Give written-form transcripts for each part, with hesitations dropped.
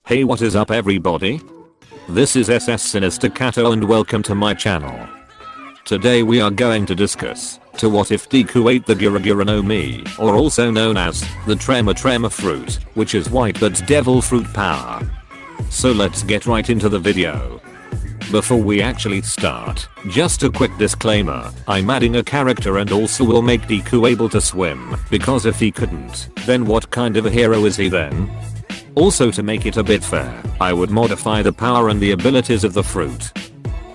Hey, what is up everybody? This is SS Sinister Kato and welcome to my channel. Today we are going to discuss to what if Deku ate the Gura Gura no Mi, or also known as the Trema fruit, which is Whitebeard's devil fruit power. So let's get right into the video. Before we actually start, just a quick disclaimer, I'm adding a character and also will make Deku able to swim, because if he couldn't, then what kind of a hero is he then? Also, to make it a bit fair, I would modify the power and the abilities of the fruit.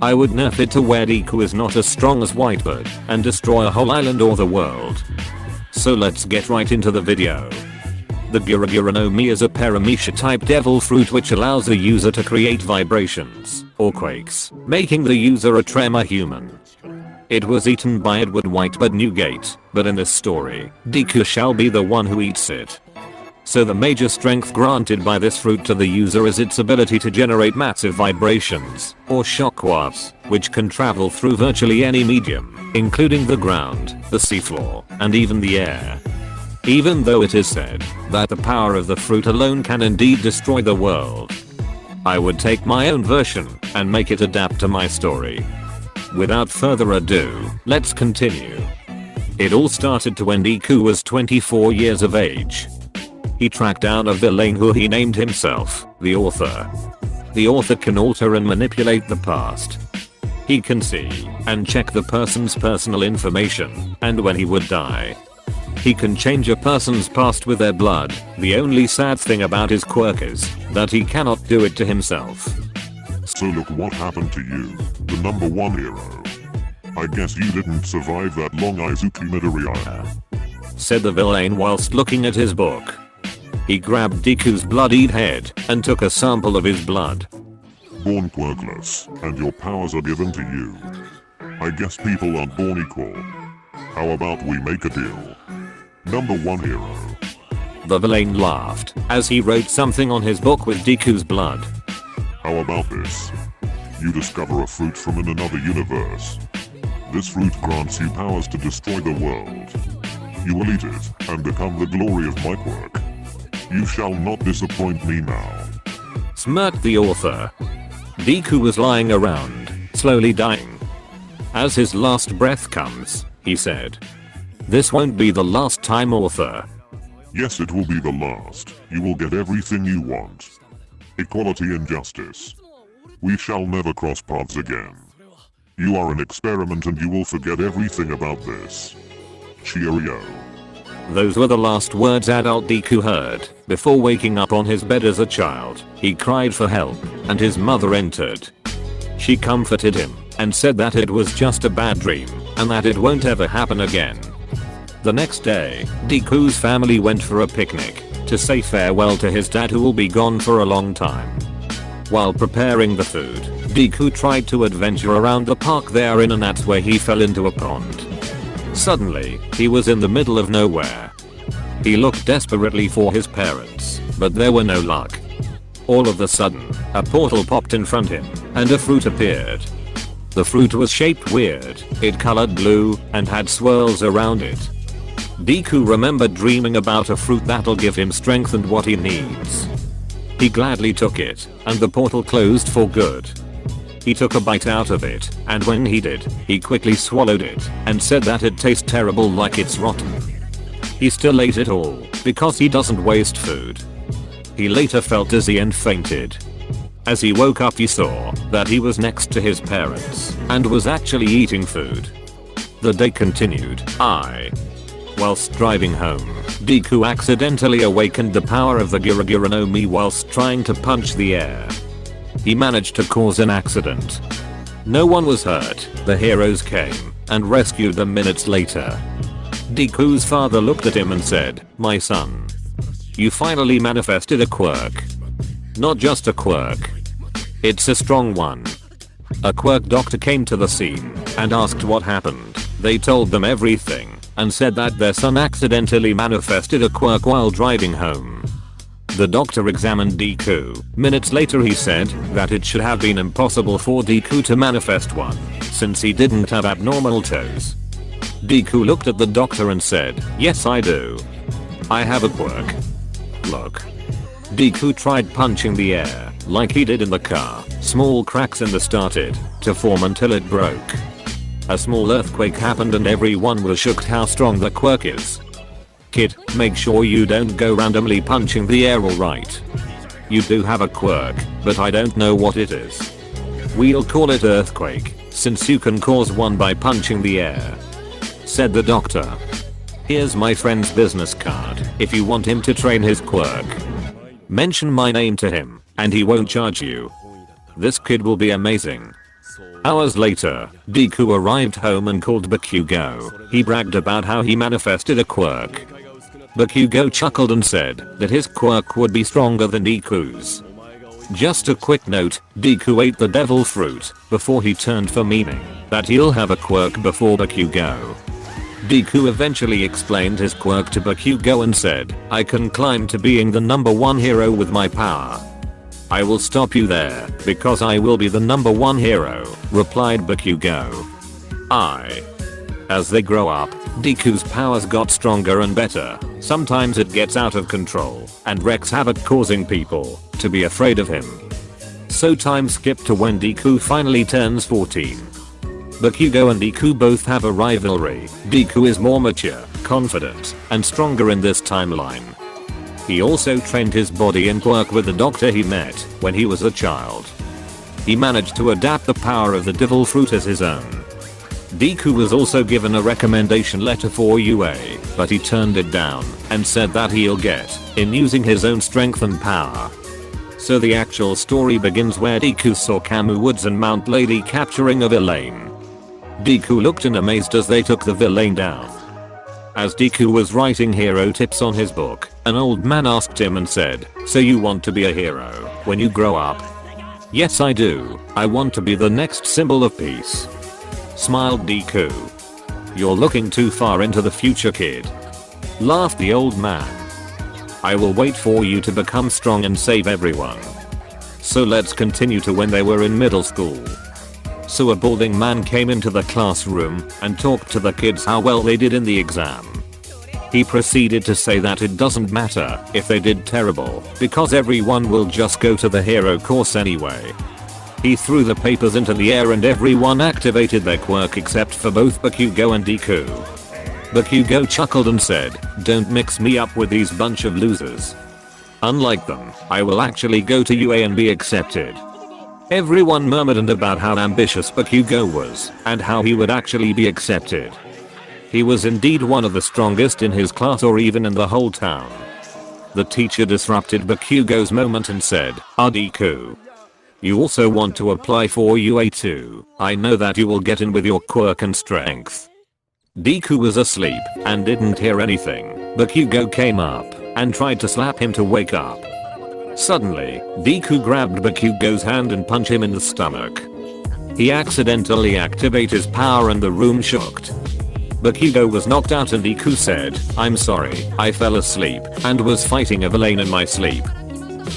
I would nerf it to where Deku is not as strong as Whitebeard and destroy a whole island or the world. So let's get right into the video. The Gura Gura no Mi is a paramecia type devil fruit which allows the user to create vibrations or quakes, making the user a tremor human. It was eaten by Edward Whitebeard Newgate, but in this story, Deku shall be the one who eats it. So the major strength granted by this fruit to the user is its ability to generate massive vibrations, or shockwaves, which can travel through virtually any medium, including the ground, the seafloor, and even the air. Even though it is said that the power of the fruit alone can indeed destroy the world, I would take my own version and make it adapt to my story. Without further ado, let's continue. It all started to when Deku was 24 years of age. He tracked down a villain who he named himself, the Author. The Author can alter and manipulate the past. He can see and check the person's personal information, and when he would die, he can change a person's past with their blood. The only sad thing about his quirk is that he cannot do it to himself. So look what happened to you, the number one hero. I guess you didn't survive that long Izuku Midoriya, said the villain whilst looking at his book. He grabbed Deku's bloodied head and took a sample of his blood. Born quirkless, and your powers are given to you. I guess people aren't born equal. How about we make a deal? Number one hero. The villain laughed as he wrote something on his book with Deku's blood. How about this? You discover a fruit from in another universe. This fruit grants you powers to destroy the world. You will eat it and become the glory of my quirk. You shall not disappoint me now, smirked the Author. Deku was lying around, slowly dying. As his last breath comes, he said, "This won't be the last time, Author." Yes, it will be the last. You will get everything you want. Equality and justice. We shall never cross paths again. You are an experiment and you will forget everything about this. Cheerio. Those were the last words adult Deku heard. Before waking up on his bed as a child, he cried for help, and his mother entered. She comforted him and said that it was just a bad dream and that it won't ever happen again. The next day, Deku's family went for a picnic to say farewell to his dad who will be gone for a long time. While preparing the food, Deku tried to adventure around the park therein, and that's where he fell into a pond. Suddenly, he was in the middle of nowhere. He looked desperately for his parents, but there were no luck. All of a sudden, a portal popped in front of him, and a fruit appeared. The fruit was shaped weird, it colored blue, and had swirls around it. Deku remembered dreaming about a fruit that'll give him strength and what he needs. He gladly took it, and the portal closed for good. He took a bite out of it, and when he did, he quickly swallowed it and said that it tastes terrible, like it's rotten. He still ate it all, because he doesn't waste food. He later felt dizzy and fainted. As he woke up, he saw that he was next to his parents and was actually eating food. The day continued. Whilst driving home, Deku accidentally awakened the power of the Gura Gura no Mi whilst trying to punch the air. He managed to cause an accident. No one was hurt. The heroes came and rescued them minutes later. Deku's father looked at him and said, "My son, you finally manifested a quirk. Not just a quirk. It's a strong one." A quirk doctor came to the scene and asked what happened. They told them everything and said that their son accidentally manifested a quirk while driving home. The doctor examined Deku. Minutes later he said that it should have been impossible for Deku to manifest one, since he didn't have abnormal toes. Deku looked at the doctor and said, "Yes, I do. I have a quirk. Look." Deku tried punching the air, like he did in the car. Small cracks in the started to form until it broke. A small earthquake happened and everyone was shocked how strong the quirk is. Kid, make sure you don't go randomly punching the air, alright? You do have a quirk, but I don't know what it is. We'll call it earthquake, since you can cause one by punching the air," said the doctor. "Here's my friend's business card if you want him to train his quirk. Mention my name to him, and he won't charge you. This kid will be amazing." Hours later, Deku arrived home and called Bakugo. He bragged about how he manifested a quirk. Bakugo chuckled and said that his quirk would be stronger than Deku's. Just a quick note, Deku ate the devil fruit before he turned for meaning that he'll have a quirk before Bakugo. Deku eventually explained his quirk to Bakugo and said, "I can climb to being the #1 hero with my power." "I will stop you there, because I will be the #1 hero," replied Bakugo. As they grow up, Deku's powers got stronger and better. Sometimes it gets out of control and wreaks havoc, causing people to be afraid of him. So time skip to when Deku finally turns 14. Bakugo and Deku both have a rivalry. Deku is more mature, confident, and stronger in this timeline. He also trained his body and quirk with the doctor he met when he was a child. He managed to adapt the power of the devil fruit as his own. Deku was also given a recommendation letter for UA, but he turned it down and said that he'll get in using his own strength and power. So the actual story begins where Deku saw Kamu Woods and Mount Lady capturing a villain. Deku looked in amazed as they took the villain down. As Deku was writing hero tips on his book, an old man asked him and said, "So you want to be a hero when you grow up?" "Yes, I do. I want to be the next symbol of peace," smiled Deku. "You're looking too far into the future, kid," laughed the old man. "I will wait for you to become strong and save everyone." So let's continue to when they were in middle school. So a balding man came into the classroom and talked to the kids how well they did in the exam. He proceeded to say that it doesn't matter if they did terrible, because everyone will just go to the hero course anyway. He threw the papers into the air and everyone activated their quirk except for both Bakugo and Deku. Bakugo chuckled and said, "Don't mix me up with these bunch of losers. Unlike them, I will actually go to UA and be accepted." Everyone murmured and about how ambitious Bakugo was and how he would actually be accepted. He was indeed one of the strongest in his class or even in the whole town. The teacher disrupted Bakugo's moment and said, "Deku, you also want to apply for UA too. I know that you will get in with your quirk and strength." Deku was asleep and didn't hear anything. Bakugo came up and tried to slap him to wake up. Suddenly, Deku grabbed Bakugo's hand and punched him in the stomach. He accidentally activated his power and the room shook. Bakugo was knocked out and Deku said, "I'm sorry, I fell asleep and was fighting a villain in my sleep."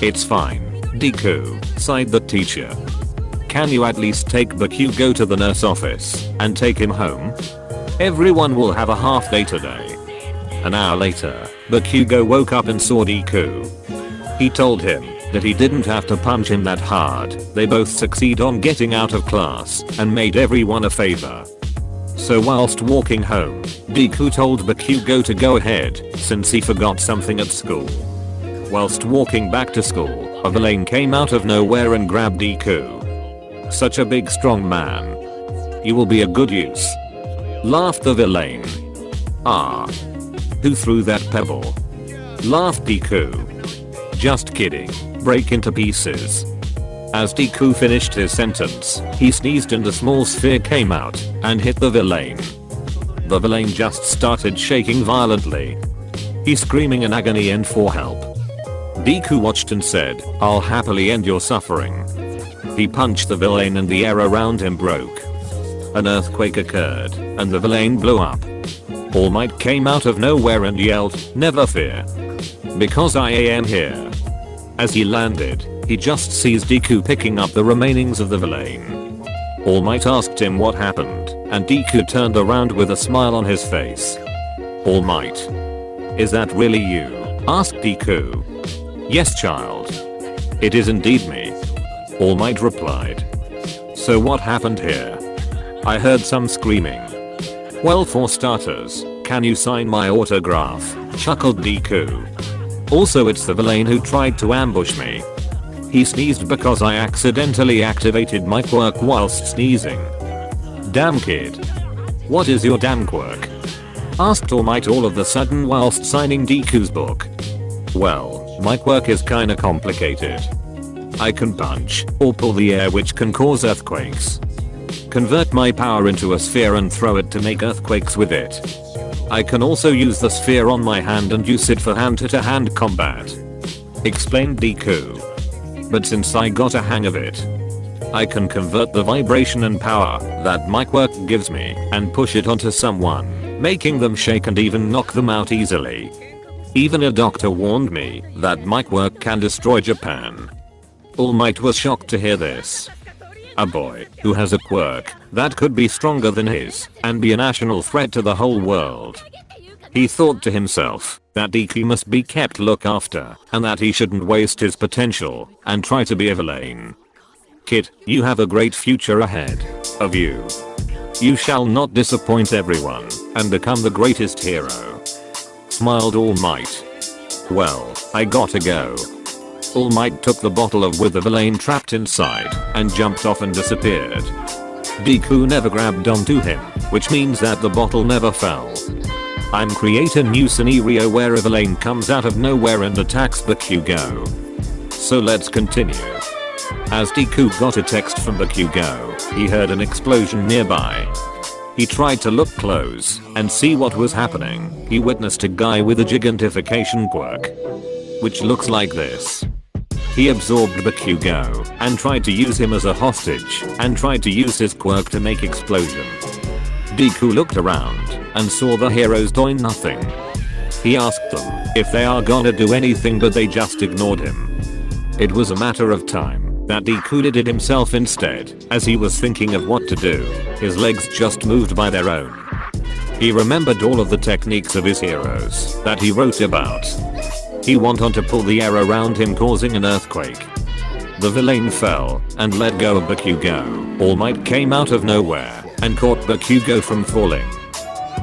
"It's fine, Deku," sighed the teacher. "Can you at least take Bakugo to the nurse office and take him home? Everyone will have a half day today." An hour later, Bakugo woke up and saw Deku. He told him that he didn't have to punch him that hard. They both succeed on getting out of class and made everyone a favor. So whilst walking home, Deku told Bakugo to go ahead since he forgot something at school. Whilst walking back to school, a villain came out of nowhere and grabbed Deku. "Such a big strong man. You will be a good use," laughed the villain. "Who threw that pebble?" laughed Deku. "Just kidding. Break into pieces." As Deku finished his sentence, he sneezed and a small sphere came out and hit the villain. The villain just started shaking violently. He screaming in agony and for help. Deku watched and said, "I'll happily end your suffering." He punched the villain and the air around him broke. An earthquake occurred and the villain blew up. All Might came out of nowhere and yelled, "Never fear, because I am here." As he landed, he just sees Deku picking up the remainings of the villain. All Might asked him what happened, and Deku turned around with a smile on his face. "All Might, is that really you?" asked Deku. Yes, child. It is indeed me. All Might replied. So what happened here? I heard some screaming. Well, for starters, can you sign my autograph? Chuckled Deku. Also, it's the villain who tried to ambush me. He sneezed because I accidentally activated my quirk whilst sneezing. Damn kid. What is your damn quirk? Asked All Might all of a sudden whilst signing Deku's book. Well, my quirk is kinda complicated. I can punch or pull the air, which can cause earthquakes. Convert my power into a sphere and throw it to make earthquakes with it. I can also use the sphere on my hand and use it for hand-to-hand combat. Explained Deku. But since I got a hang of it, I can convert the vibration and power that my quirk gives me and push it onto someone, making them shake and even knock them out easily. Even a doctor warned me that my quirk can destroy Japan. All Might was shocked to hear this. A boy who has a quirk that could be stronger than his and be a national threat to the whole world. He thought to himself that Deku must be kept looked after and that he shouldn't waste his potential and try to be a villain. Kid, you have a great future ahead of you. You shall not disappoint everyone and become the greatest hero. Smiled All Might. Well, I gotta go. All Might took the bottle with the villain trapped inside and jumped off and disappeared. Deku never grabbed onto him, which means that the bottle never fell. I'm create a new scenario where a villain comes out of nowhere and attacks Bakugo. So let's continue. As Deku got a text from Bakugo, he heard an explosion nearby. He tried to look close and see what was happening. He witnessed a guy with a gigantification quirk, which looks like this. He absorbed Bakugo and tried to use him as a hostage and tried to use his quirk to make explosion. Deku looked around and saw the heroes doing nothing. He asked them if they are gonna do anything, but they just ignored him. It was a matter of time that Deku did it himself instead. As he was thinking of what to do, his legs just moved by their own. He remembered all of the techniques of his heroes that he wrote about. He went on to pull the air around him, causing an earthquake. The villain fell and let go of Bakugo. All Might came out of nowhere and caught Bakugo from falling.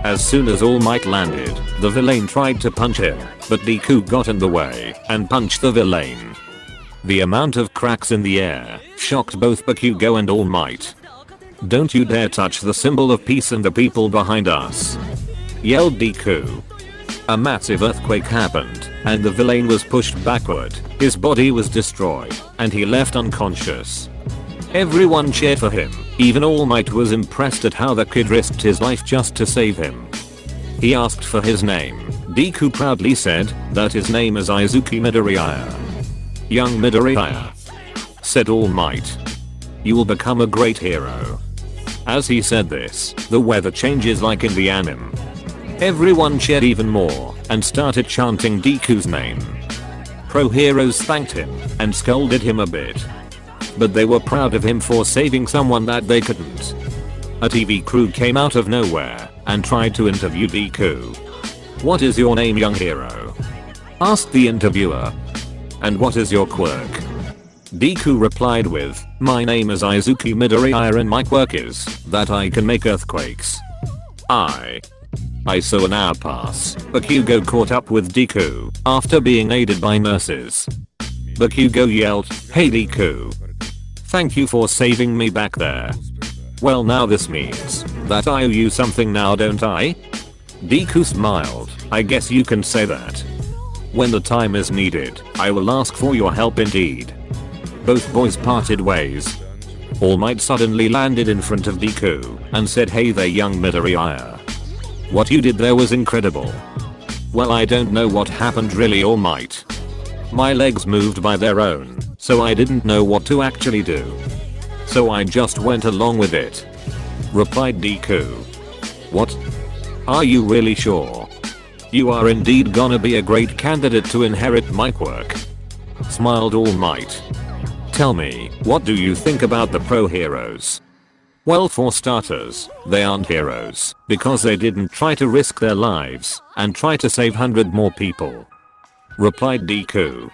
As soon as All Might landed, the villain tried to punch him, but Deku got in the way and punched the villain. The amount of cracks in the air shocked both Bakugo and All Might. Don't you dare touch the symbol of peace and the people behind us, yelled Deku. A massive earthquake happened, and the villain was pushed backward. His body was destroyed, and he left unconscious. Everyone cheered for him. Even All Might was impressed at how the kid risked his life just to save him. He asked for his name. Deku proudly said that his name is Izuku Midoriya. Young Midoriya, said All Might. You will become a great hero. As he said this, the weather changes like in the anime. Everyone cheered even more and started chanting Deku's name. Pro heroes thanked him and scolded him a bit, but they were proud of him for saving someone that they couldn't. A TV crew came out of nowhere and tried to interview Deku. What is your name, young hero? Asked the interviewer. And what is your quirk? Deku replied with, my name is Izuku Midoriya and my quirk is that I can make earthquakes. I saw an hour pass. Bakugo caught up with Deku after being aided by nurses. Bakugo yelled, hey Deku. Thank you for saving me back there. Well, now this means that I owe you something now, don't I? Deku smiled. I guess you can say that. When the time is needed, I will ask for your help indeed. Both boys parted ways. All Might suddenly landed in front of Deku and said, hey there, young Midoriya. What you did there was incredible. Well, I don't know what happened really, All Might. My legs moved by their own, so I didn't know what to actually do. So I just went along with it, replied Deku. What? Are you really sure? You are indeed gonna be a great candidate to inherit my quirk, smiled All Might. Tell me, what do you think about the pro heroes? Well, for starters, they aren't heroes because they didn't try to risk their lives and try to save 100 more people, replied Deku.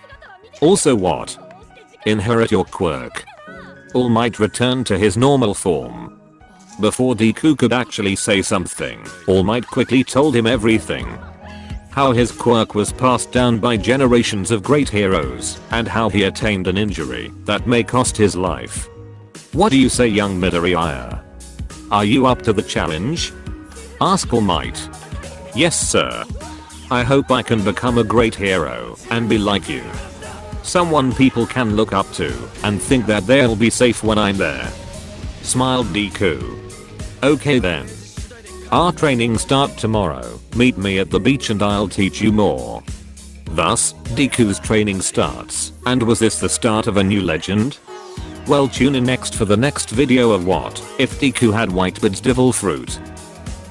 Also what? Inherit your quirk. All Might returned to his normal form. Before Deku could actually say something, All Might quickly told him everything. How his quirk was passed down by generations of great heroes, and how he attained an injury that may cost his life. What do you say, young Midoriya? Are you up to the challenge? Ask All Might. Yes sir. I hope I can become a great hero and be like you. Someone people can look up to and think that they'll be safe when I'm there. Smiled Deku. Okay then. Our training start tomorrow. Meet me at the beach and I'll teach you more. Thus, Deku's training starts. And was this the start of a new legend? Well, tune in next for the next video of what if Deku had Whitebeard's devil fruit.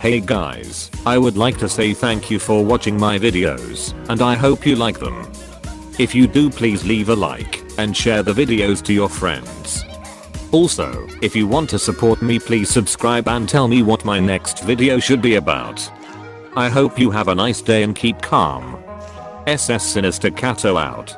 Hey guys, I would like to say thank you for watching my videos, and I hope you like them. If you do, please leave a like and share the videos to your friends. Also, if you want to support me, please subscribe and tell me what my next video should be about. I hope you have a nice day and keep calm. SS Sinister Kato out.